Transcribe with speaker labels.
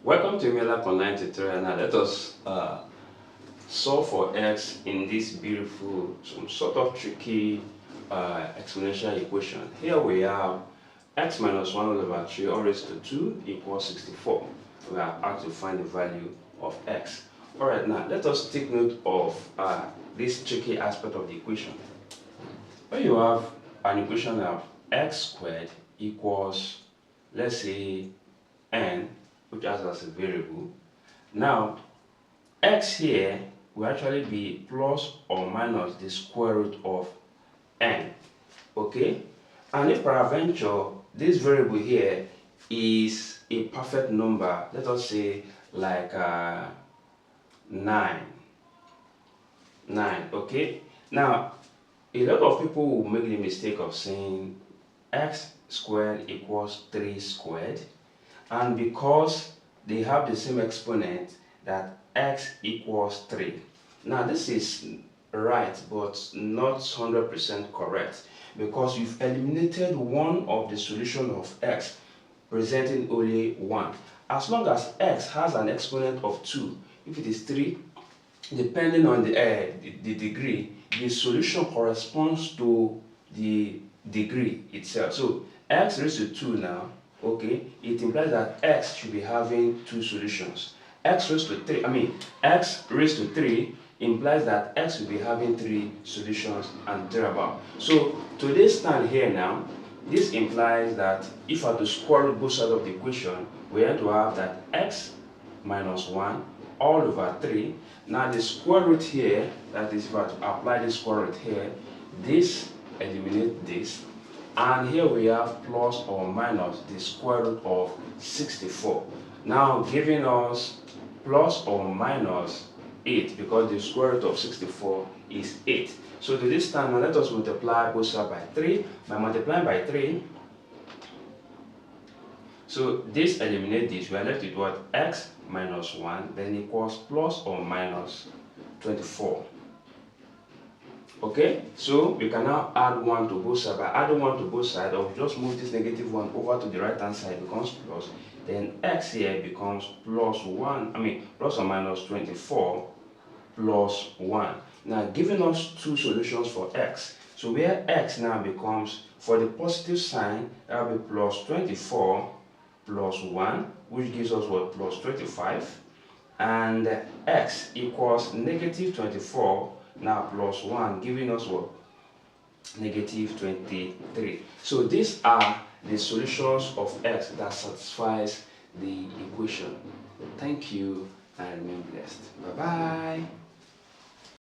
Speaker 1: Welcome to Mela Online tutorial. Now let us solve for x in this beautiful, some sort of tricky exponential equation. Here we have x minus 1 over 3 all raised to 2 equals 64. We are asked to find the value of x. Alright, now let us take note of this tricky aspect of the equation. When you have an equation of x squared equals, let's say, n, which has as a variable. Now, x here will actually be plus or minus the square root of n. Okay? And if peradventure this variable here is a perfect number, let us say like 9. Okay? Now, a lot of people will make the mistake of saying x squared equals 3 squared. And because they have the same exponent, that x equals 3. Now this is right, but not 100% correct, because you've eliminated one of the solution of x, presenting only 1. As long as x has an exponent of 2, if it is 3, depending on the degree, the solution corresponds to the degree itself. So x raised to 2 now, okay, it implies that x should be having 2 solutions. X raised to 3 implies that x will be having 3 solutions and thereabout. So to this stand here now, this implies that if I have to square root both sides of the equation, we have to have that x minus 1 all over 3. Now the square root here, that is if I have to apply the square root here, this eliminates this. And here we have plus or minus the square root of 64. Now giving us plus or minus 8, because the square root of 64 is 8. So to this time, now let us multiply both sides by 3. By multiplying by 3, so this eliminates this. We are left with what? X minus 1 then equals plus or minus 24. Okay, so we can now add 1 to both sides. By adding 1 to both sides, or just move this negative 1 over to the right hand side, becomes plus. Then x here becomes plus or minus 24 plus 1. Now giving us 2 solutions for x. So where x now becomes, for the positive sign, that will be plus 24 plus 1, which gives us what? Plus 25. And x equals negative 24 now plus 1, giving us what? Negative 23. So these are the solutions of x that satisfies the equation. Thank you and remain blessed. Bye bye.